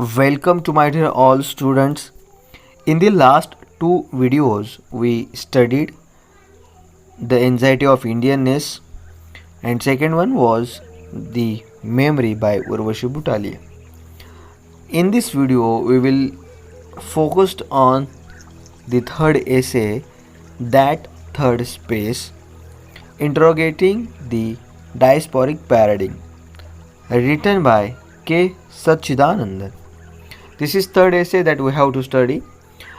Welcome to my dear all students. In the last two videos, we studied the anxiety of Indianness, and second one was the memory by Urvashi Butalia. In this video, we will focused on the third essay, that third space, interrogating the diasporic paradigm, written by K. Sachidanandan. This is third essay that we have to study,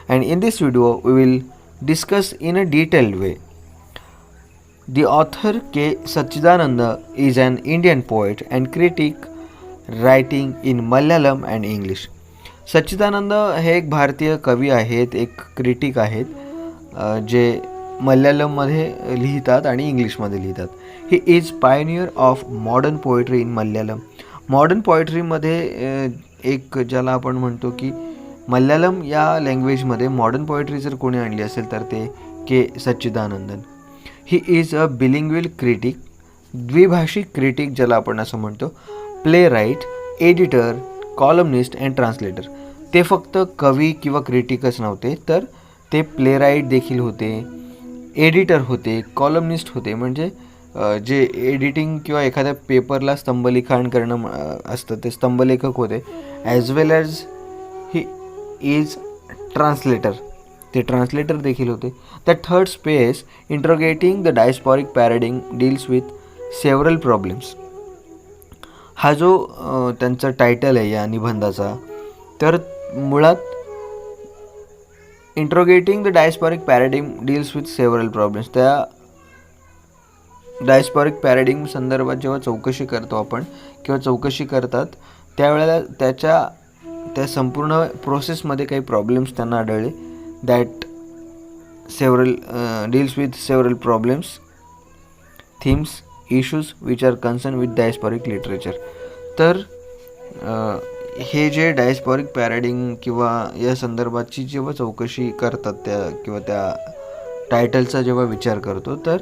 and in this video we will discuss in a detailed way. The author K. Sachidananda is an Indian poet and critic writing in Malayalam and English. सच्चिदानंद हे एक भारतीय कवी आहेत, एक critic आहेत जे मल्याळममध्ये लिहितात आणि इंग्लिशमध्ये लिहितात. He is pioneer of modern poetry in Malayalam. Modern पोएट्रीमध्ये एक ज्याला आपण म्हणतो की मल्याळम या लँग्वेजमध्ये मॉडर्न पोएट्री जर कोणी आणली असेल तर ते K Satchidanandan. He is a bilingual critic, द्विभाषिक क्रिटिक ज्याला आपण असं म्हणतो, playwright, editor, columnist and translator. ते फक्त कवी किंवा क्रिटिकच नव्हते, तर ते प्ले राईट देखील होते, एडिटर होते, कॉलमनिस्ट होते, म्हणजे जे एडिटिंग किंवा एखाद्या पेपरला स्तंभलिखाण करणं असतं ते स्तंभलेखक होते, as well as he is translator, ते ट्रान्सलेटर देखील होते. The third space interrogating the diasporic paradigm deals with several problems. हा जो त्यांचा टायटल आहे या निबंधाचा, तर मुळात interrogating the diasporic paradigm deals with several problems. त्या डायस्पॉरिक पॅराडिग्म संदर्भात जेव्हा चौकशी करतो आपण किंवा चौकशी करतात त्यावेळेला त्या संपूर्ण प्रोसेसमध्ये काही प्रॉब्लेम्स त्यांना आढळले. That several deals with several problems, themes, issues which are concern with diasporic literature. तर हे जे डायस्पॉरिक पॅराडिग्म किंवा या संदर्भाची जेव्हा चौकशी करतात त्या किंवा त्या टायटलचा जेव्हा विचार करतो तर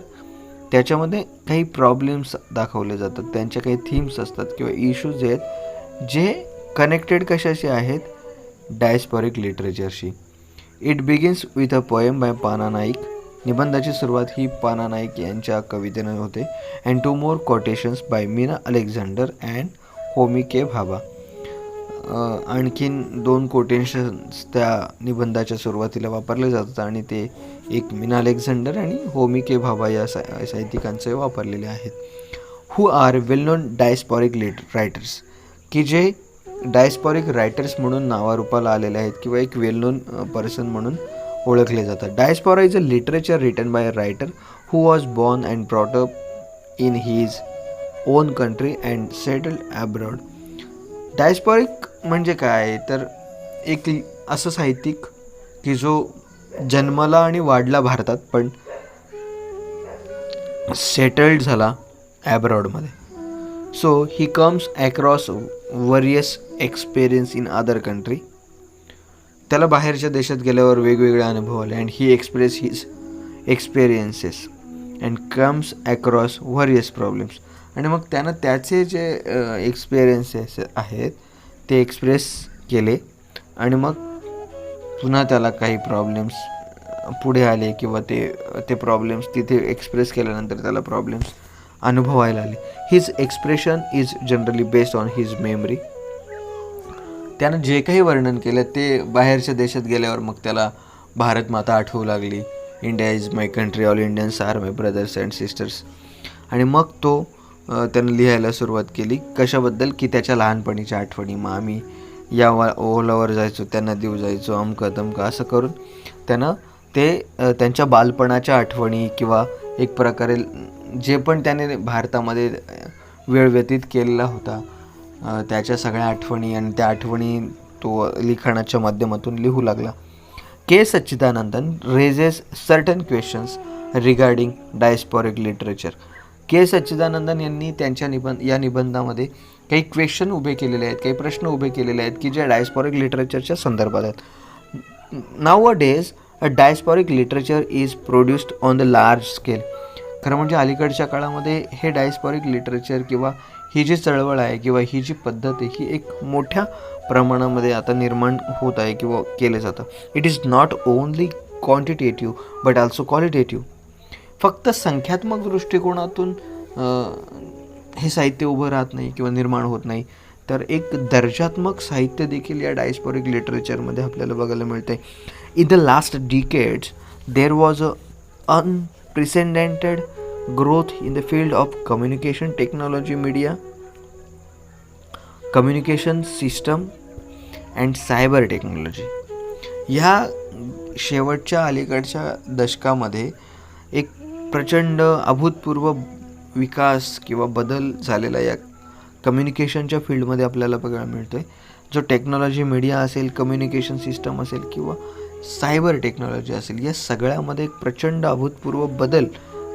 त्याच्यामध्ये काही प्रॉब्लेम्स दाखवले जातात, त्यांच्या काही थीम्स असतात किंवा इश्यूज आहेत जे कनेक्टेड कशाशी आहेत, डायस्पॉरिक लिटरेचरशी. It begins with a poem by Panna Naik. निबंधाची सुरुवात ही पाना नाईक यांच्या कवितेने होते. And two more quotations by Meena Alexander and Homi K Bhabha. आणखीन 2 कोटेशन्स त्या निबंधाच्या सुरुवातीला वापरले जातात आणि ते एक मीना अलेक्झांडर आणि होमी के भाभा या साहित्यिकांचे वापरलेले आहेत. Who are well known diasporic writers, की जे डायस्पॉरिक रायटर्स म्हणून नावारूपाला आलेले आहेत किंवा एक वेल नोन पर्सन म्हणून ओळखले जातात. Diaspora is a literature written by a writer who was born and brought up in his own country and settled abroad. Diasporic म्हणजे काय, तर एक असं साहित्यिक की जो जन्मला आणि वाढला भारतात पण सेटल्ड झाला ॲब्रॉडमध्ये. So he comes across various experience in other country. त्याला बाहेरच्या देशात गेल्यावर वेगवेगळे अनुभव आले and he express his experiences and comes across various problems. आणि मग त्यानं त्याचे जे एक्सपिरियन्सेस आहेत ते एक्सप्रेस केले आणि मग पुन्हा त्याला काही प्रॉब्लेम्स पुढे आले किंवा ते प्रॉब्लेम्स तिथे एक्सप्रेस केल्यानंतर त्याला प्रॉब्लेम्स अनुभवायला आले. His expression is generally based on his memory. त्यानं जे काही वर्णन केलं ते बाहेरच्या देशात गेल्यावर मग त्याला भारत माता आठवू लागली. India is my country, all Indians are my brothers and sisters. आणि मग तो त्यानं लिहायला सुरुवात केली कशाबद्दल, की त्याच्या लहानपणीच्या आठवणी. मग आम्ही या ओलावर जायचो, त्यांना देऊ जायचो, अमकं तमकं असं करून त्यानं ते त्यांच्या बालपणाच्या आठवणी किंवा एक प्रकारे जे पण त्याने भारतामध्ये वेळ व्यतीत केलेला होता त्याच्या सगळ्या आठवणी आणि त्या आठवणी तो लिखाणाच्या माध्यमातून लिहू लागला. K Satchidanandan raises certain questions regarding diasporic literature. K Satchidanandan यांनी त्यांच्या या निबंधामध्ये काही क्वेश्चन उभे केलेले आहेत, काही प्रश्न उभे केलेले आहेत की जे डायस्पॉरिक लिटरेचरच्या संदर्भात आहेत. Nowadays a diasporic literature is produced on the large scale. खरं म्हणजे अलीकडच्या काळामध्ये हे डायस्पॉरिक लिटरेचर किंवा ही जी चळवळ आहे किंवा ही जी पद्धत आहे ही एक मोठ्या प्रमाणामध्ये आता निर्माण होत आहे किंवा केलं जातं. It is not only quantitative but also qualitative. फक्त संख्यात्मक दृष्टिकोनातून हे साहित्य उभं राहत नाही किंवा निर्माण होत नाही, तर एक दर्जात्मक साहित्य देखील या डायस्पोरिक लिटरेचरमध्ये आपल्याला बघायला मिळते. In the last decades there was a unprecedented growth in the field of communication technology, media, communication system and cyber technology. ह्या शेवटच्या अलीकडच्या दशकामध्ये एक प्रचंड अभूतपूर्व विकास किंवा बदल झालेला या कम्युनिकेशनच्या फील्डमध्ये आपल्याला बघायला मिळतो आहे. जो टेक्नॉलॉजी, मीडिया असेल, कम्युनिकेशन सिस्टम असेल किंवा सायबर टेक्नॉलॉजी असेल, या सगळ्यामध्ये एक प्रचंड अभूतपूर्व बदल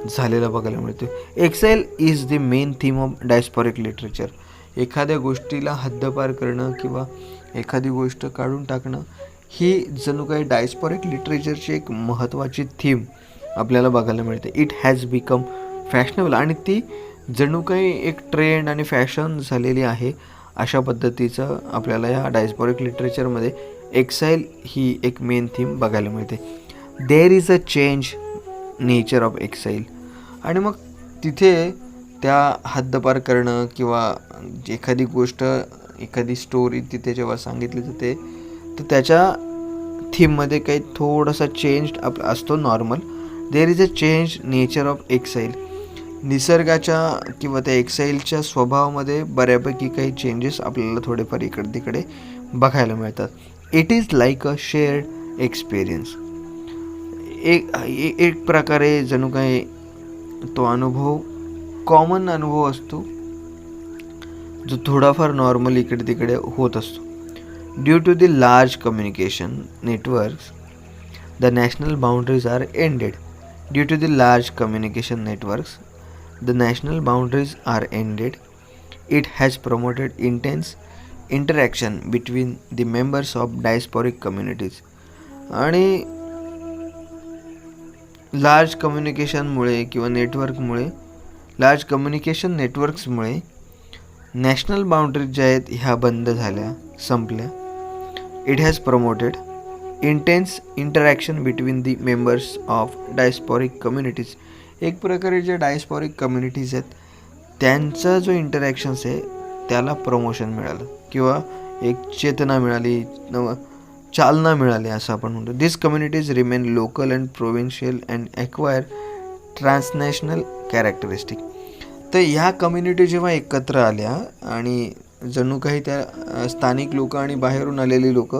झालेला बघायला मिळतो. Exile is the main theme of diasporic literature. एखाद्या गोष्टीला हद्दपार करणं किंवा एखादी गोष्ट काढून टाकणं ही जणू काही डायस्पोरिक लिटरेचरची एक महत्त्वाची थीम आपल्याला बघायला मिळते. इट हॅज बिकम फॅशनेबल, आणि ती जणू काही एक ट्रेंड आणि फॅशन झालेली आहे. अशा पद्धतीचं आपल्याला या डायस्पोरिक लिटरेचरमध्ये एक्सेल ही एक मेन थीम बघायला मिळते. There is a change nature of exile. आणि मग तिथे त्या हद्दपार करणं किंवा एखादी गोष्ट, एखादी स्टोरी तिथे जेव्हा सांगितली जाते तर त्याच्या थीममध्ये काही थोडासा चेंज असतो normal. There is a change nature of exile. निसर्गाच्या किंवा त्या एक्सेलच्या स्वभावामध्ये बऱ्यापैकी काही चेंजेस आपल्याला थोडेफार इकडे तिकडे बघायला मिळतात. It is like a shared experience. एक प्रकारे जणू काही तो अनुभव कॉमन अनुभव असतो जो थोडाफार नॉर्मल इकडे तिकडे होत असतो. Due to the large communication networks the national boundaries are ended. Due to the large communication networks the national boundaries are ended. It has promoted intense interaction between the members of diasporic communities. आणि large कम्युनिकेशनमुळे किंवा नेटवर्कमुळे, large communication नेटवर्क्समुळे national boundaries ज्या आहेत ह्या बंद झाल्या, संपल्या. It has promoted intense interaction between the members of diasporic communities. एक प्रकारे जे डायस्पोरिक कम्युनिटीज आहेत त्यांचा जो इंटरॅक्शन्स आहे त्याला प्रमोशन मिळालं किंवा एक चेतना मिळाली, चालना मिळाली असं आपण म्हणतो. This communities remain local and provincial and acquire transnational characteristic. तर ह्या कम्युनिटी जेव्हा एकत्र आल्या आणि जणू काही त्या स्थानिक लोक आणि बाहेरून आलेली लोक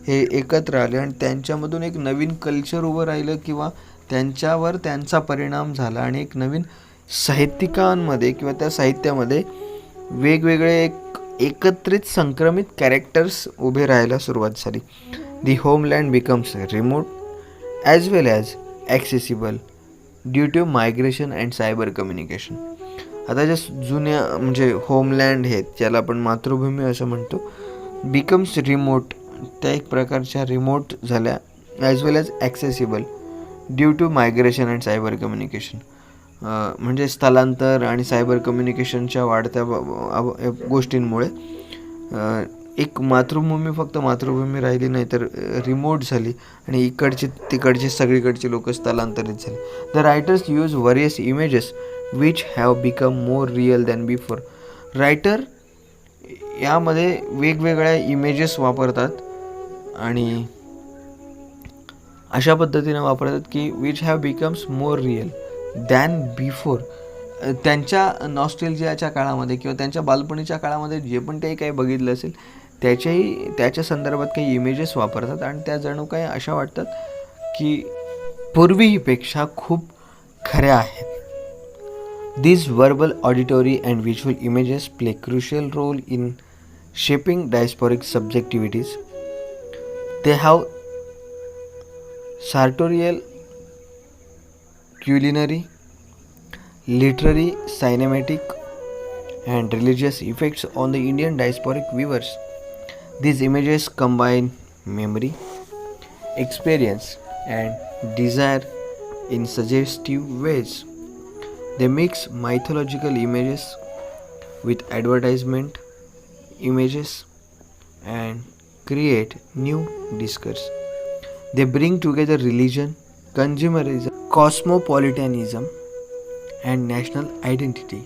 हे एकत्र आले आणि त्यांच्यामधून एक नवीन कल्चर उभं राहिलं किंवा त्यांच्यावर त्यांचा परिणाम झाला आणि एक नवीन साहित्यिकांमध्ये किंवा त्या साहित्यामध्ये वेगवेगळे एकत्रित संक्रमित कॅरेक्टर्स उभे राहायला सुरुवात झाली. The homeland becomes remote as well as accessible due to migration and cyber communication. आता ज्या जुन्या म्हणजे होमलँड आहेत ज्याला आपण मातृभूमी असं म्हणतो, बिकम्स रिमोट, त्या एक प्रकारच्या रिमोट झाल्या, as well as accessible due to migration and cyber communication. म्हणजे स्थलांतर आणि सायबर कम्युनिकेशनच्या वाढत्या गोष्टींमुळे एक मातृभूमी फक्त मातृभूमी राहिली नाही तर रिमोट झाली आणि इकडचे तिकडचे सगळीकडचे लोक स्थलांतरित झाले. The writers use various images which have become more real than before. Writer यामध्ये वेगवेगळ्या इमेजेस वापरतात आणि अशा पद्धतीने वापरतात की which have becomes more real than before. त्यांच्या नॉस्टेल्जियाच्या काळामध्ये किंवा त्यांच्या बालपणीच्या काळामध्ये जे पण ते काही बघितलं असेल त्याच्या संदर्भात काही इमेजेस वापरतात आणि त्या जणू काही अशा वाटतात की पूर्वीपेक्षा खूप खऱ्या आहेत. These verbal, auditory and visual images play crucial role in shaping diasporic subjectivities. They have sartorial, culinary, literary, cinematic and religious effects on the Indian diasporic viewers. These images combine memory, experience and desire in suggestive ways. They mix mythological images with advertisement images and create new discourse. They bring together religion, consumerism, cosmopolitanism, and national identity.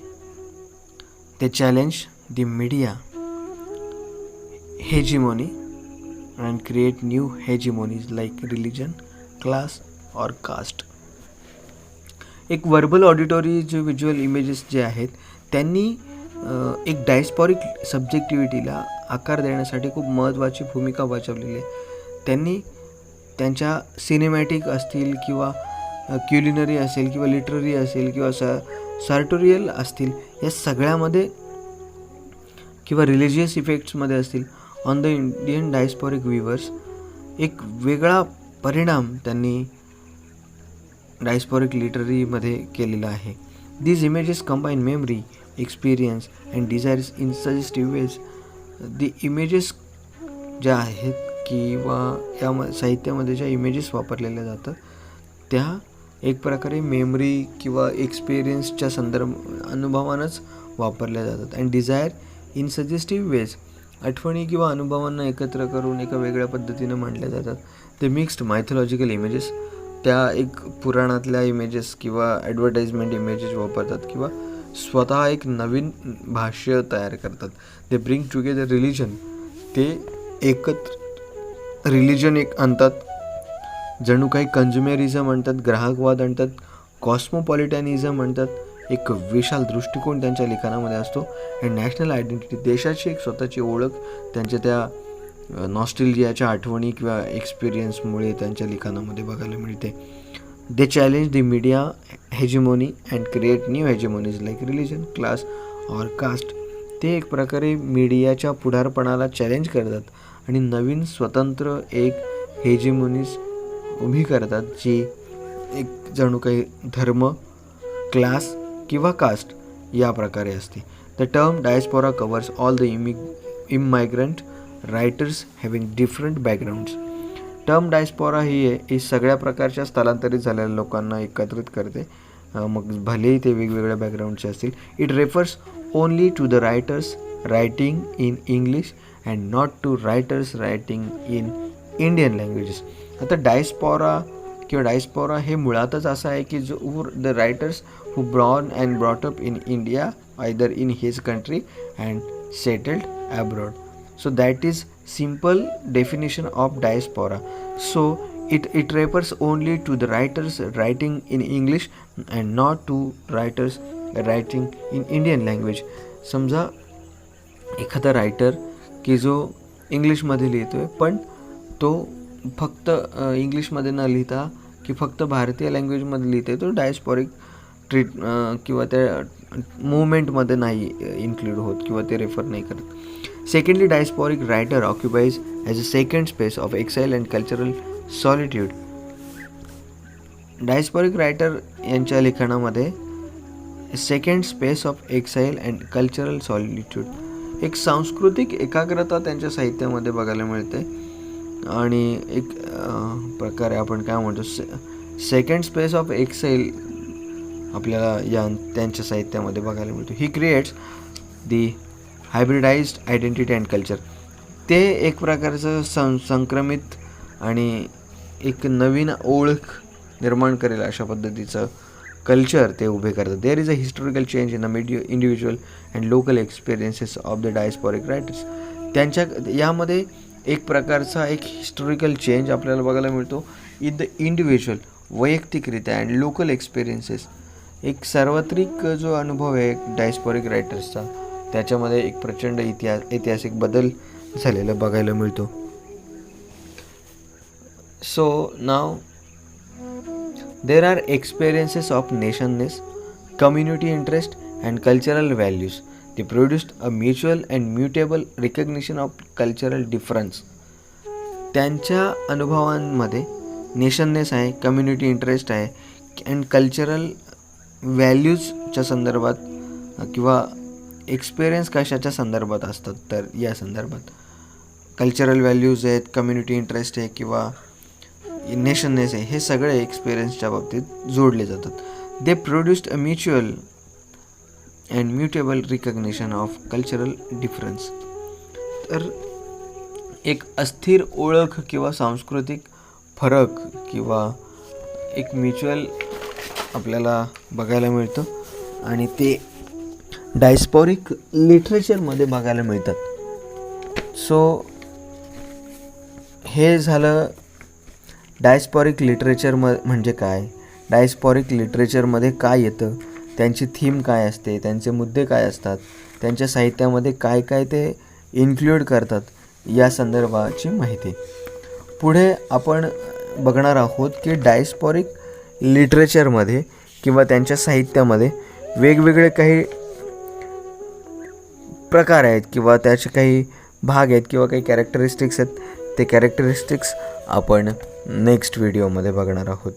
They challenge the media hegemony and create new hegemonies like religion, class, or caste. एक verbal auditory जे visual images जे आहेत त्यांनी एक डायस्पॉरिक सब्जेक्टिव्हिटीला आकार देण्यासाठी खूप महत्त्वाची भूमिका बजावलेली आहे. त्यांनी त्यांच्या सिनेमॅटिक असतील किंवा क्युलिनरी असेल किंवा लिटररी असेल किंवा सार्टोरियल असतील, या सगळ्यामध्ये किंवा रिलिजियस इफेक्ट्समध्ये असतील on the Indian diasporic viewers एक वेगळा परिणाम त्यांनी डायस्पॉरिक लिटररीमध्ये केलेला आहे. These images combine memory, experience and desires in suggestive ways. The images ज्या आहेत किंवा या साहित्यामध्ये ज्या इमेजेस वापरलेल्या जातात त्या एक प्रकारे मेमरी किंवा एक्सपिरियन्सच्या अनुभवानंच वापरल्या जातात. And Dzire in suggestive veg, आठवणी किंवा अनुभवांना एकत्र करून एका वेगळ्या पद्धतीनं मांडल्या जातात. ते मिक्स्ड मायथॉलॉजिकल इमेजेस, त्या एक पुराणातल्या इमेजेस किंवा ॲडव्हर्टाइजमेंट इमेजेस वापरतात किंवा स्वतः एक नवीन भाष्य तयार करतात. दे ब्रिंग टुगेदर रिलिजन, ते एकत्र रिलिजन एक आणतात, जणू काही कंझ्युमेरिझम म्हणतात, ग्राहकवाद आणतात, कॉस्मोपॉलिटॅनिझम म्हणतात. एक विशाल दृष्टिकोन त्यांच्या लिखाणामध्ये असतो. अँड नॅशनल आयडेंटिटी, देशाची एक स्वतःची ओळख त्यांच्या त्या नॉस्टेल्जियाच्या आठवणी किंवा एक्सपिरियन्समुळे त्यांच्या लिखाणामध्ये बघायला मिळते. They challenge the media hegemony and create new hegemonies like religion, class or caste. ते एक प्रकारे मीडियाच्या पुढारपणाला चॅलेंज करतात आणि नवीन स्वतंत्र एक हेजिमोनीज उभी करतात, जी एक जणू काही धर्म, क्लास किंवा कास्ट या प्रकारे असते. The term diaspora covers all the immigrant writers having different backgrounds. Term diaspora ही सगळ्या प्रकारच्या स्थलांतरित झालेल्या लोकांना एकत्रित करते, मग भलेही ते वेगवेगळ्या बॅकग्राऊंडचे असतील. It refers only to the writers writing in English and not to writers writing in Indian languages. आता डायस्पोरा हे मुळातच असं आहे की जो the writers who born and brought up in India either in his country and settled abroad. So that is simple definition of diaspora. So it refers only to the writers writing in English and not to writers writing in Indian language. समजा एखादा writer की जो इंग्लिशमध्ये लिहितोय पण तो फक्त इंग्लिशमध्ये न लिहिता की फक्त भारतीय लँग्वेजमध्ये लिहितोय, तो डायस्पॉरिक किंवा त्या मूवमेंटमध्ये नाही इन्क्लूड होत किंवा ते रेफर नाही करत. Secondly, diasporic writer occupies as a second space of exile and cultural solitude. Diasporic writer यांच्या लिखाणामध्ये second space of exile and cultural solitude, एक सांस्कृतिक एकाग्रता त्यांच्या साहित्यामध्ये बघायला मिळते. आणि एक प्रकारे आपण काय म्हणतो सेकंड स्पेस ऑफ एक्साईल आपल्याला त्यांच्या साहित्यामध्ये बघायला मिळतो. He creates the hybridised identity and culture. ते एक प्रकारचं संक्रमित आणि एक नवीन ओळख निर्माण करेल अशा पद्धतीचं कल्चर ते उभे करतात. There is a historical change in the individual and local experiences of the diasporic writers. त्यांच्या यामध्ये एक प्रकारचा एक हिस्टॉरिकल चेंज आपल्याला बघायला मिळतो इन द इंडिव्हिज्युअल, वैयक्तिकरित्या, अँड लोकल एक्सपिरियन्सेस. एक सार्वत्रिक जो अनुभव आहे डायस्पॉरिक रायटर्सचा, त्याच्यामध्ये एक प्रचंड ऐतिहासिक बदल झालेला बघायला मिळतो. So now there are experiences of nationness, community interest and cultural values. ते produced a mutual and mutable recognition of cultural difference. त्यांच्या अनुभवांमध्ये नेशननेस आहे, कम्युनिटी इंटरेस्ट आहे अँड कल्चरल व्हॅल्यूजच्या संदर्भात किंवा एक्सपिरियन्स कशाच्या संदर्भात असतात, तर या संदर्भात कल्चरल व्हॅल्यूज आहेत, कम्युनिटी इंटरेस्ट आहे किंवा नेशननेस आहे, हे सगळे एक्सपिरियन्सच्या बाबतीत जोडले जातात. They produced a mutual and mutable recognition of cultural difference. तर एक अस्थिर ओळख किंवा सांस्कृतिक फरक किंवा एक म्युच्युअल आपल्याला बघायला मिळतं आणि ते डायस्पॉरिक लिटरेचरमध्ये बघायला मिळतात. सो हे झालं डायस्पॉरिक लिटरेचर म्हणजे काय, डायस्पॉरिक लिटरेचरमध्ये काय येतं, त्यांची थीम काय असते, त्यांचे मुद्दे काय असतात, त्यांच्या साहित्यामध्ये काय काय ते इन्क्लूड करतात या संदर्भाची माहिती. पुढे आपण बघणार आहोत की डायस्पॉरिक लिटरेचरमध्ये किंवा त्यांच्या साहित्यामध्ये वेगवेगळे काही प्रकार आहेत किंवा त्याचे काही भाग आहेत किंवा काही कॅरेक्टरिस्टिक्स आहेत. ते कॅरेक्टरिस्टिक्स आपण नेक्स्ट व्हिडिओमध्ये बघणार आहोत.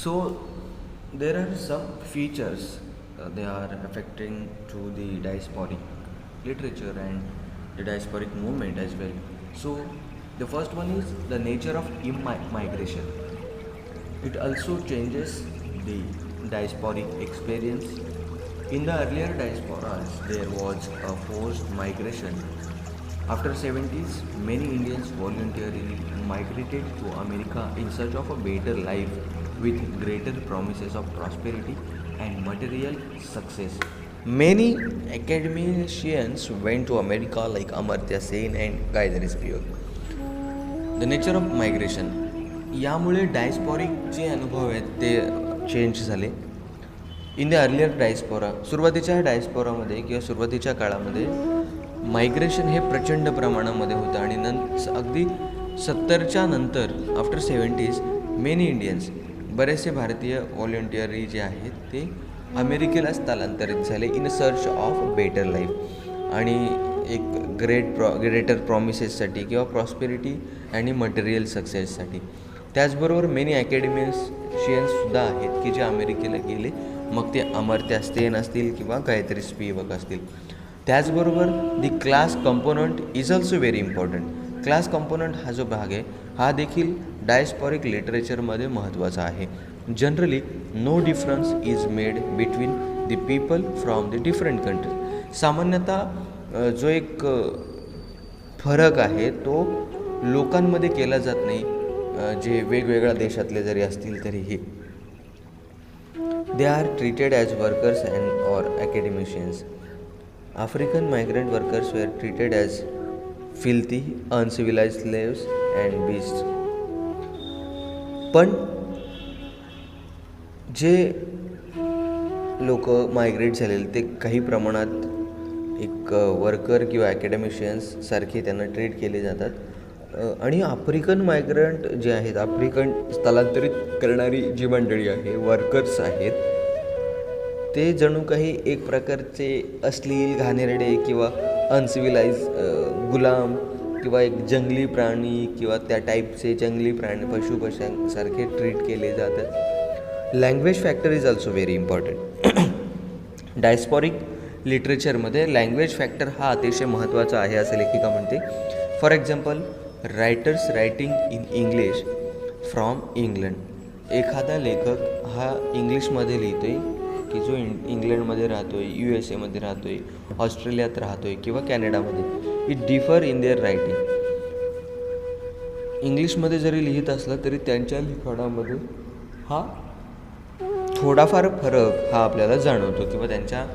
So there are some features they are affecting to the diasporic literature and the diasporic movement as well. So the first one is the nature of migration. It also changes the diasporic experience. In the earlier diasporas, there was a forced migration. After 70s, many Indians voluntarily migrated to America in search of a better life with greater promises of prosperity and material success. Many academicians went to America like Amartya Sen and Gayatri Spivak. The nature of migration. यामुळे डायस्पॉरिक जे अनुभव आहेत ते change झाले. In the earlier diaspora, सुरुवातीच्या डायस्पोरामध्ये किंवा सुरुवातीच्या काळामध्ये मायग्रेशन हे प्रचंड प्रमाणामध्ये होतं आणि अगदी 70च्या नंतर आफ्टर 70s मेनी इंडियन्स, बरेचसे भारतीय व्हॉलंटियरी जे आहेत ते अमेरिकेला स्थलांतरित झाले in a search of better life आणि एक ग्रेटर प्रॉमिसेससाठी किंवा प्रॉस्पेरिटी आणि मटेरियल सक्सेससाठी. त्याचबरोबर मेनी अकॅडमिशियन्ससुद्धा आहेत की जे अमेरिकेला गेले, मग ते अमर्त्य सेन असतील किंवा गायत्री स्पिवक असतील. त्याचबरोबर the class component is also very important. Class component हा जो भाग आहे हा देखील डायस्पॉरिक लिटरेचरमध्ये महत्त्वाचा आहे. Generally no difference is made between the people from the different countries. सामान्यतः जो एक फरक आहे तो लोकांमध्ये केला जात नाही, जे वेगवेगळ्या देशातले जरी असतील तरीही. They are treated as workers and or academicians. African migrant workers were treated as filthy uncivilised slaves and beast. पण जे लोक मायग्रेट झालेले ते काही प्रमाणात एक वर्कर किंवा अकॅडमिशियन्स सारखे त्यांना ट्रीट केले जातात. आणि आफ्रिकन मायग्रंट जे आहेत, आफ्रिकन स्थलांतरित करणारी जी मंडळी आहे, वर्कर्स आहेत, ते जणू काही एक प्रकारचे अश्लील, घाणेरडे किंवा अनसिव्हिलाइज गुलाम किंवा एक जंगली प्राणी किंवा त्या टाईपचे जंगली प्राणी पशुपक्ष्यांसारखे ट्रीट केले जातात. Language factor is also very important. Diasporic लिटरेचरमध्ये लँग्वेज फॅक्टर हा अतिशय महत्त्वाचा आहे असं लेखिका म्हणते. For example, writers writing in English from England. एखादा लेखक हा इंग्लिशमध्ये लिहितो आहे की जो इंग्लंडमध्ये राहतो आहे, USA मध्ये राहतो आहे, ऑस्ट्रेलियात राहतो आहे किंवा कॅनडामध्ये. It differ in their writing. इंग्लिशमध्ये जरी लिहित असलं तरी त्यांच्या लिखाणामध्ये हा थोडाफार फरक हा आपल्याला जाणवतो किंवा त्यांच्या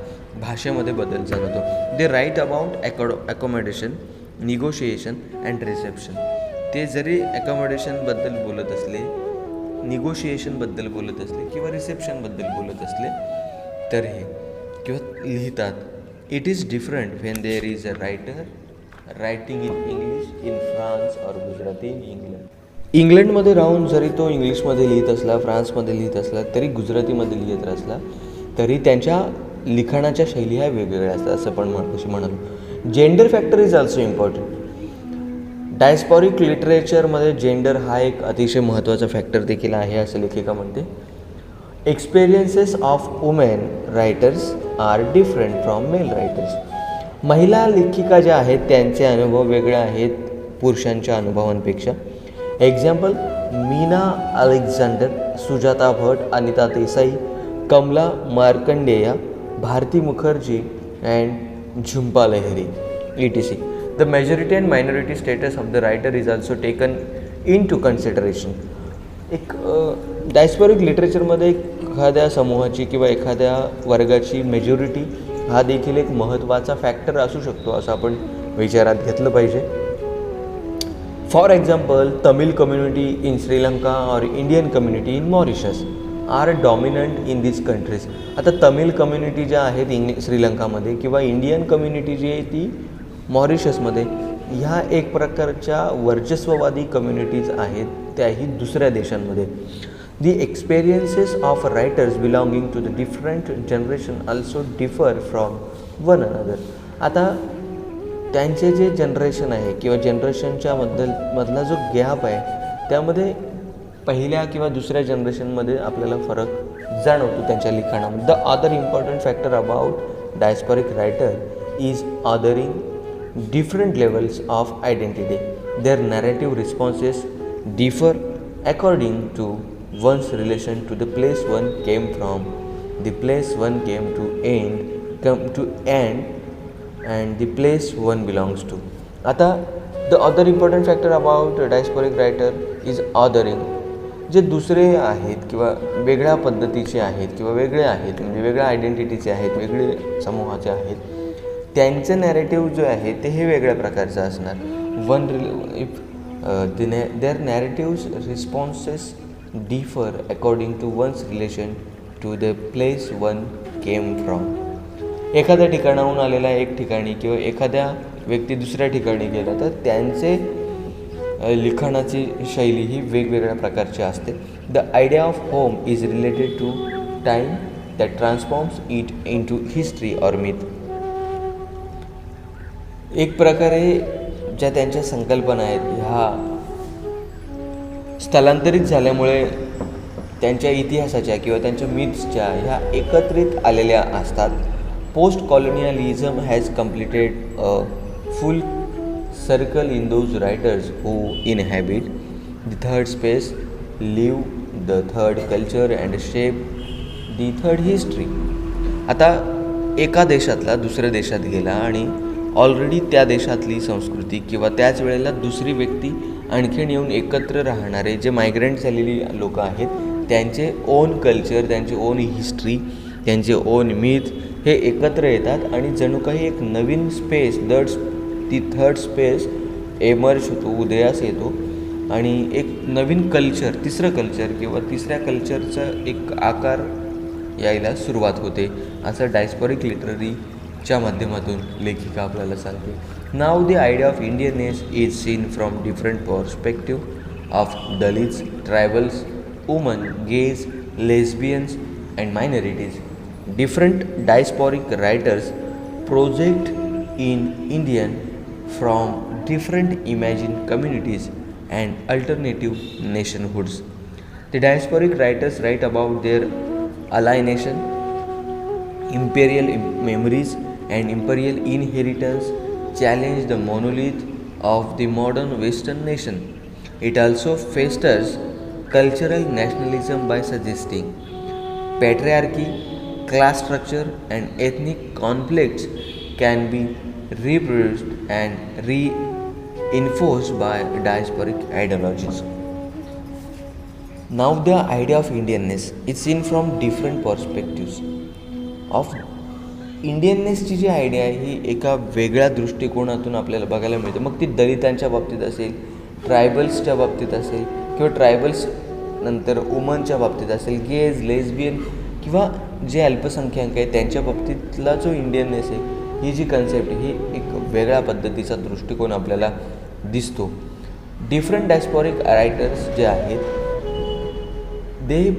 भाषेमध्ये बदल जाणवतो. They write about accommodation, negotiation and reception. ते जरी अकोमोडेशनबद्दल बोलत असले, निगोशिएशनबद्दल बोलत असले किंवा रिसेप्शनबद्दल बोलत असले तरीही किंवा लिहितात. It is different when there is a writer writing in English in France और गुजराती इन इंग्लंड. इंग्लंडमध्ये राहून जरी तो इंग्लिशमध्ये लिहित असला, फ्रान्समध्ये लिहित असला, तरी गुजरातीमध्ये लिहित असला तरी त्यांच्या लिखाणाच्या शैली ह्या वेगवेगळ्या असतात असं पण कशी म्हणालो. Gender factor is also important. Diasporic लिटरेचरमध्ये जेंडर हा एक अतिशय महत्त्वाचा फॅक्टर देखील आहे असं लेखिका म्हणते. Experiences of women writers are different from male writers. महिला लेखिका ज्या आहेत त्यांचे अनुभव वेगळे आहेत पुरुषांच्या अनुभवांपेक्षा. Example, Meena Alexander, Sujata Bhatt, Anita Desai, Kamala Markandaya, Bharati Mukherjee and Jhumpa Lahiri, etc. The majority and minority status of the writer is also taken into consideration. एक डायस्पोरिक लिटरेचरमध्ये एखाद्या समूहाची किंवा एखाद्या वर्गाची मेजॉरिटी हा देखील एक महत्त्वाचा फॅक्टर असू शकतो असं आपण विचारात घेतलं पाहिजे. For example, Tamil community in Sri Lanka और Indian community in Mauritius are dominant in this countries. आता तमिळ कम्युनिटी ज्या आहेत श्रीलंकामध्ये किंवा इंडियन कम्युनिटी जी आहे ती मॉरिशसमध्ये, ह्या एक प्रकारच्या वर्चस्ववादी कम्युनिटीज आहेत, त्याही दुसऱ्या देशांमध्ये. The experiences of writers belonging to the different generation also differ from one another. आता त्यांचे जे जनरेशन आहे किंवा जनरेशनच्या मधला जो गॅप आहे त्यामध्ये पहिल्या किंवा दुसऱ्या जनरेशनमध्ये आपल्याला फरक जाणवतो त्यांच्या लिखाणामध्ये. The other important factor about diasporic writer is adhering different levels of identity. Their narrative responses differ according to one's relation to the place one came from, the place one came to end, and the place one belongs to. आता the other important factor about diasporic writer is othering. जे दुसरे आहेत किंवा वेगळ्या पद्धतीचे आहेत किंवा वेगळे आहेत, म्हणजे वेगळ्या आयडेंटिटीचे आहेत, वेगळे समूहाचे आहेत, त्यांचं नॅरेटिव्ह जो आहे ते हे वेगळ्या प्रकारचं असणार. Their narratives responses differ according to one's relation to the place one came from. एखाद्या ठिकाणाहून आलेला एक ठिकाणी किंवा एखाद्या व्यक्ती दुसऱ्या ठिकाणी गेला तर त्यांचे लिखाणाची शैली ही वेगवेगळ्या प्रकारची असते. The idea of home is related to time that transforms it into history or myth. एक प्रकारे ज्या त्यांच्या संकल्पना आहेत ह्या स्थलांतरित झाल्यामुळे त्यांच्या इतिहासाच्या किंवा त्यांच्या मिथ्सच्या ह्या एकत्रित आलेल्या असतात. Post colonialism has completed a full circle in those writers who inhabit the third space, live the third culture and shape the third history. आता एका देशातला दुसऱ्या देशात गेला आणि ऑलरेडी त्या देशातली संस्कृती किंवा त्याच वेळेला दुसरी व्यक्ती आणखीन येऊन एकत्र राहणारे जे मायग्रंट झालेली लोकं आहेत त्यांचे ओन कल्चर, त्यांचे ओन हिस्ट्री, त्यांचे ओन मिथ हे एकत्र येतात आणि जणू काही एक नवीन स्पेस, ती थर्ड स्पेस एमर्ज होतो, उदयास येतो आणि एक नवीन कल्चर, तिसरं कल्चर किंवा तिसऱ्या कल्चरचा एक आकार यायला सुरुवात होते असं डायस्पोरिक लिटररीच्या माध्यमातून लेखिका आपल्याला सांगते. नाव the idea of Indianness is seen from different perspective of Dalits, tribals, woman, gays, lesbians and minorities. Different diasporic writers project in Indian from different imagined communities and alternative nationhoods. The diasporic writers write about their alienation, imperial memories and imperial inheritance, challenge the monolith of the modern Western nation. It also fosters cultural nationalism by suggesting patriarchy, class structure and ethnic conflicts can be reproduced and reinforced by diasporic ideologies. Now the idea of Indianness is seen from different perspectives. of इंडियननेसची जी idea आहे ही एका वेगळ्या दृष्टिकोनातून आपल्याला बघायला मिळते. मग ती दलितांच्या बाबतीत असेल, ट्रायबल्सच्या बाबतीत असेल किंवा ट्रायबल्स नंतर वुमनच्या बाबतीत असेल, गेज, लेस्बियन किंवा जे अल्पसंख्याक आहे त्यांच्या बाबतीतला जो इंडियननेस आहे, ही जी कन्सेप्ट ही एक वेगळ्या पद्धतीचा दृष्टिकोन आपल्याला दिसतो. डिफरंट डायस्पोरिक रायटर्स जे आहेत they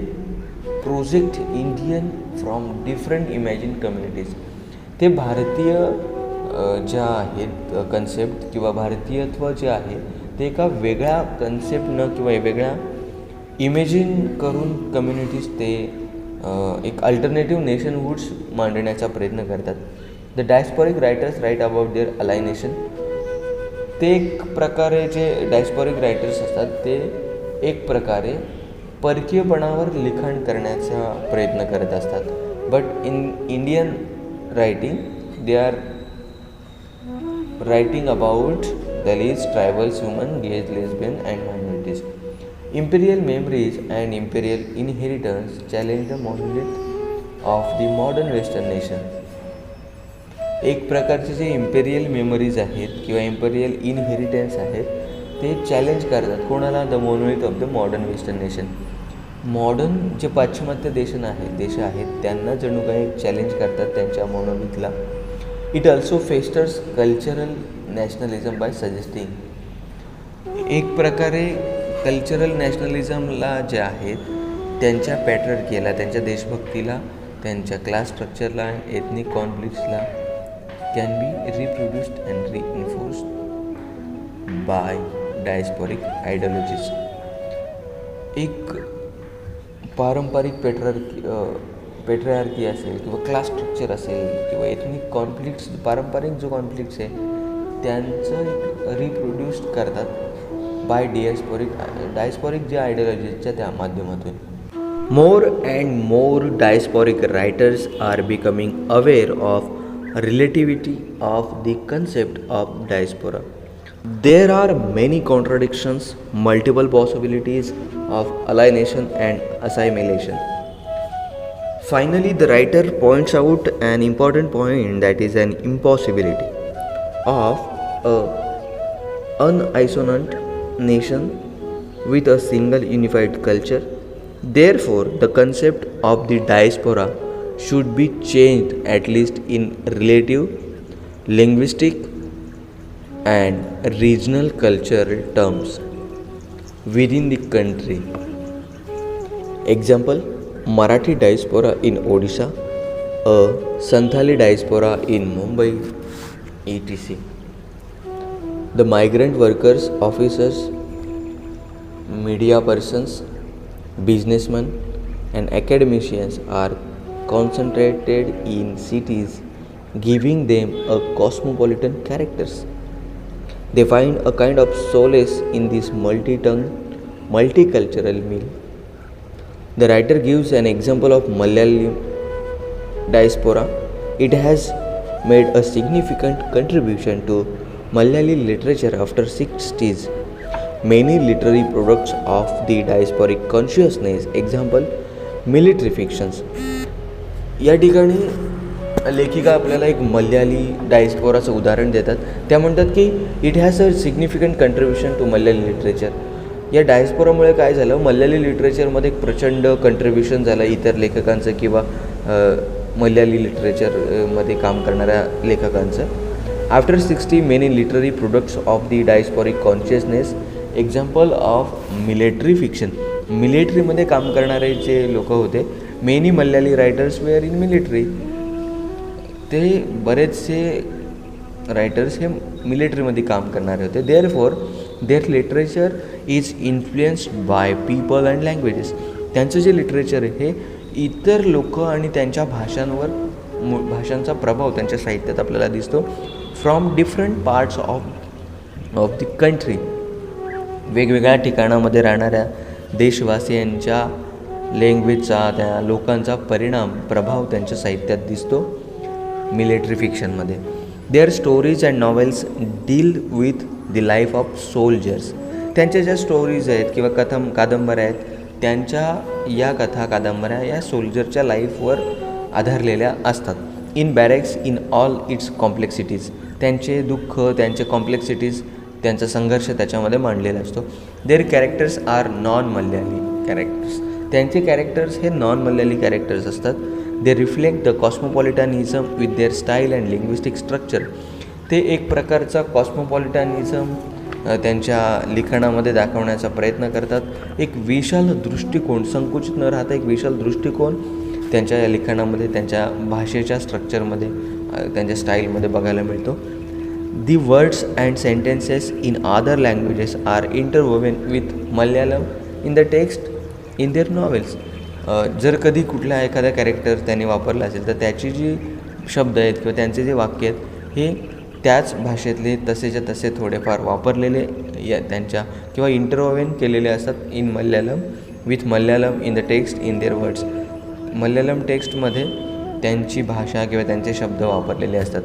project Indian from different imagine communities. ते भारतीय ज्या आहेत कन्सेप्ट किंवा भारतीयत्व जे आहे ते एका वेगळ्या कन्सेप्टनं किंवा वेगळ्या इमेजिन करून कम्युनिटीज ते एक अल्टरनेटिव्ह नेशनहूड्स मांडण्याचा प्रयत्न करतात. The diasporic writers write about their alienation. ते एक प्रकारे जे डायस्पोरिक रायटर्स असतात ते एक प्रकारे परकीयपणावर लिखाण करण्याचा प्रयत्न करत असतात. But in Indian writing. They are writing about Dalits, tribals, women, gays, lesbian, and minorities. Imperial memories and imperial inheritance challenge the monolith of the modern Western nation. एक प्रकारचे जे इम्पेरियल मेमरीज आहेत किंवा इम्पेरियल इनहेरिटन्स आहेत ते challenge करतात कोणाला, the monolith of the modern western nation. Modern जे पाश्चिमात्य देश आहेत त्यांना जणू काही चॅलेंज करतात त्यांच्या मोनोलिथला. It also fosters cultural nationalism by suggesting. एक प्रकारे कल्चरल नॅशनलिझमला जे आहेत त्यांच्या पॅट्रियार्कीला, त्यांच्या देशभक्तीला, त्यांच्या क्लास स्ट्रक्चरला, एथनिक कॉन्फ्लिक्ट्सला can be reproduced and reinforced by diasporic ideologies. एक पारंपरिक पेट्रियार्की असेल किंवा क्लास स्ट्रक्चर असेल किंवा एथनिक कॉन्फ्लिक्ट्स, पारंपरिक जो कॉन्फ्लिक्ट्स आहे त्यांचं रिप्रोड्यूस करतात बाय डायस्पॉरिक जे आयडिओलॉजीजच्या त्या माध्यमातून. More and more diasporic writers are becoming aware of relativity of the concept of diaspora. There are many contradictions, multiple possibilities of alienation and assimilation. Finally, the writer points out an important point, that is an impossibility of a unisonant nation with a single unified culture. Therefore, the concept of the diaspora should be changed, at least in relative, linguistic and regional cultural terms within the country. Example, Marathi diaspora in Odisha, a Santhali diaspora in Mumbai, etc. The migrant workers, officers, media persons, businessmen and academicians are concentrated in cities, giving them a cosmopolitan characters. They find a kind of solace in this multi-tongue, multicultural meal. The writer gives an example of Malayali diaspora. It has made a significant contribution to Malayali literature after 60s. Many literary products of the diasporic consciousness, example, military fictions. या ठिकाणी लेखिका आपल्याला एक मल्याळी डायस्पोराचं उदाहरण देतात. त्या म्हणतात की it has a significant contribution to Malayali literature. या डायस्पोरामुळे काय झालं, मल्याळी लिटरेचरमध्ये एक प्रचंड कंट्रीब्युशन झालं इतर लेखकांचं किंवा मल्याळी लिटरेचरमध्ये काम करणाऱ्या लेखकांचं. After 60 many literary products of the diasporic consciousness, example of military fiction. मिलिटरीमध्ये काम करणारे जे लोक होते, many Malayali writers were in military. ते बरेचसे रायटर्स हे मिलिटरीमध्ये काम करणारे होते. Therefore their literature is influenced by people and languages. त्यांचं जे लिटरेचर आहे हे इतर लोक आणि त्यांच्या भाषांचा प्रभाव त्यांच्या साहित्यात आपल्याला दिसतो. From different parts of the country, वेगवेगळ्या ठिकाणामध्ये राहणाऱ्या देशवासियांच्या लँग्वेजचा, त्या लोकांचा प्रभाव त्यांच्या साहित्यात दिसतो मिलिटरी फिक्शनमध्ये. Their stories and novels deal with the life of soldiers. त्यांच्या ज्या स्टोरीज आहेत किंवा कादंबऱ्या आहेत, त्यांच्या या कथा कादंबऱ्या या सोल्जरच्या लाईफवर आधारलेल्या असतात. In barracks in all its complexities. त्यांचे दुःख, त्यांचे कॉम्प्लेक्सिटीज, त्यांचा संघर्ष त्याच्यामध्ये मांडलेला असतो. Their characters are non Malayali characters. त्यांचे कॅरेक्टर्स हे नॉन मल्याळी कॅरेक्टर्स असतात. They reflect the cosmopolitanism with their style and linguistic structure. ते एक प्रकारचा कॉस्मोपॉलिटनिझम त्यांच्या लिखाणामध्ये दाखवण्याचा प्रयत्न करतात. एक विशाल दृष्टिकोन, संकुचित न राहता एक विशाल दृष्टिकोन त्यांच्या या लिखाणामध्ये, त्यांच्या भाषेच्या स्ट्रक्चरमध्ये, त्यांच्या स्टाईलमध्ये बघायला मिळतो. The words and sentences in other languages are interwoven with Malayalam in the text in their novels. जर कधी कुठला एखादा कॅरेक्टर त्यांनी वापरला असेल तर त्याची जी शब्द आहेत किंवा त्यांचे जे वाक्य आहेत हे त्याच भाषेतले तसेच्या तसे थोडेफार वापरलेले या त्यांच्या किंवा इंटरवोवेन केलेले असतात in Malayalam with Malayalam in the text in their words. Malayalam टेक्स्टमध्ये त्यांची भाषा किंवा त्यांचे शब्द वापरलेले असतात.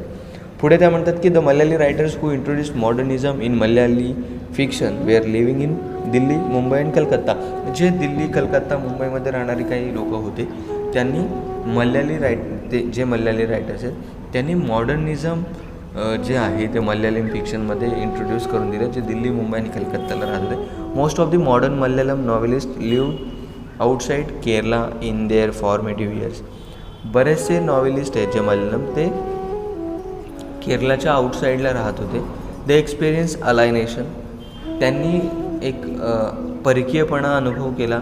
पुढे त्या म्हणतात की the Malayali writers who introduced modernism in Malayali fiction were living in Delhi, Mumbai and Calcutta. जे दिल्ली, कलकत्ता, मुंबईमध्ये राहणारी काही लोक होते त्यांनी जे मल्याळी रायटर्स आहेत त्यांनी मॉडर्निझम जे आहे ते मल्याळम फिक्शनमध्ये इंट्रोड्यूस करून दिलं, जे दिल्ली, मुंबई आणि कलकत्ताला राहत होते. Most of the modern Malayalam novelist live outside Kerala in their formative years. बरेचसे नॉवेलिस्ट आहेत जे मल्याळम ते केरलाच्या आउटसाईडला राहत होते. द एक्सपिरियन्स अलायनेशन, त्यांनी एक परकीयपणा अनुभव केला.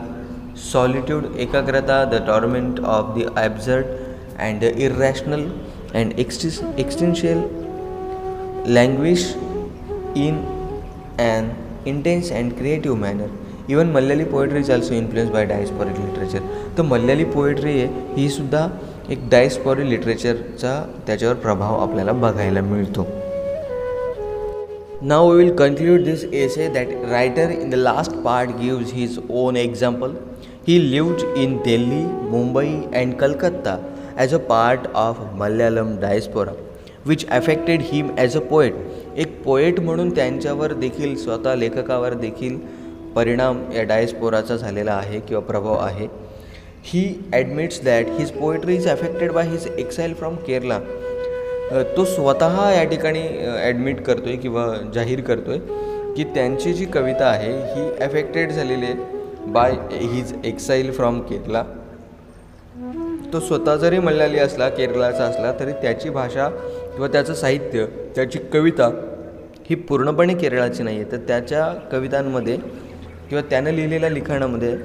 सॉलिट्यूड, एकाग्रता, the torment of the absurd and the irrational and existential language in an intense and creative manner. Even Malayali poetry is also influence by diasporic literature. तर मल्याळी पोएट्री आहे ही सुद्धा एक डायस्पोरिक लिटरेचरचा त्याच्यावर प्रभाव आपल्याला बघायला मिळतो. Now we will conclude this essay that writer in the last part gives his own example. He lived in Delhi, Mumbai and Calcutta as a part of Malayalam diaspora which affected him as a poet. एक poet म्हणून त्यांच्यावर देखील, स्वतः लेखकावर देखील परिणाम या डायस्पोराचा झालेला आहे किंवा प्रभाव आहे. He admits that his poetry is affected by his exile from Kerala. तो स्वतः या ठिकाणी ॲडमिट करतो आहे किंवा जाहीर करतो आहे की त्यांची जी कविता आहे ही ॲफेक्टेड झालेली आहे बाय हिज एक्साईल फ्रॉम केरला. तो स्वतः जरी मल्याळी असला, केरळाचा असला, तरी त्याची भाषा किंवा त्याचं साहित्य, त्याची कविता ही पूर्णपणे केरळाची नाही आहे. तर त्याच्या कवितांमध्ये किंवा त्यानं लिहिलेल्या लिखाणामध्ये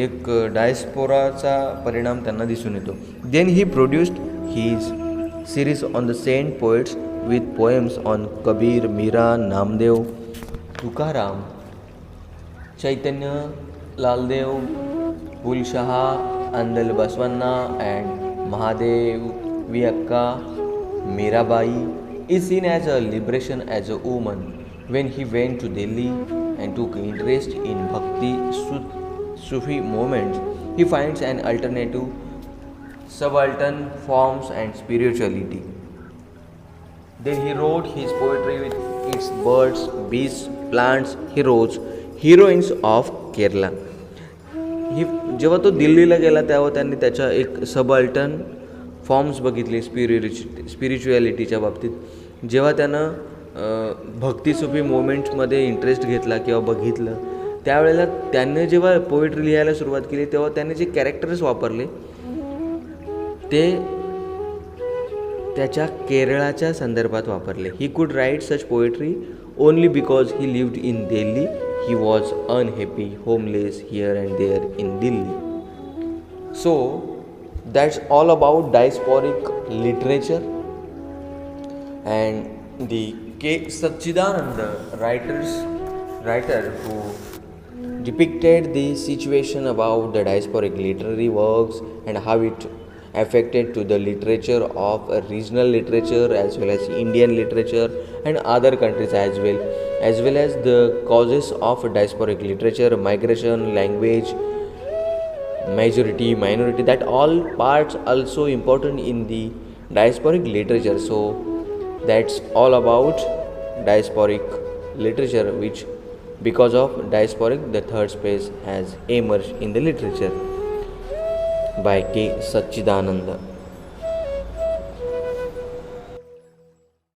एक डायस्पोराचा परिणाम त्यांना दिसून येतो. Then he produced his series on the saint poets with poems on Kabir, Mira, Namdev, Tukaram, Chaitanya, Laldev, Pulshaha, Andal Baswanna and Mahadev Vyakka. Mirabai is seen as a liberation as a woman when he went to Delhi and took interest in Bhakti Sufi movements. He finds an alternative subaltern forms and spirituality. Then he wrote his poetry with its birds, beasts, plants, heroes, heroines of Kerala. जेव्हा तो दिल्लीला गेला तेव्हा त्यांनी त्याच्या एक सबअल्टर्न forms बघितले स्पिरिच्युॲलिटीच्या बाबतीत. जेव्हा त्यानं भक्ती सुफी मुवमेंटमध्ये इंटरेस्ट घेतला किंवा बघितलं त्यावेळेला त्याने जेव्हा पोएट्री लिहायला सुरुवात केली तेव्हा त्याने जे कॅरेक्टर्स वापरले ते त्याच्या केरळाच्या संदर्भात वापरले. He could write such poetry only because he lived in Delhi. He was unhappy, homeless here and there in Delhi. So that's all about diasporic literature and the K Sachidanand writer who depicted the situation about the diasporic literary works and how it affected to the literature of a regional literature as well as Indian literature and other countries as well as the causes of diasporic literature, migration, language, majority, minority, that all parts also important in the diasporic literature. So that's all about diasporic literature, which because of diasporic the third space has emerged in the literature by K. Sacchidananda.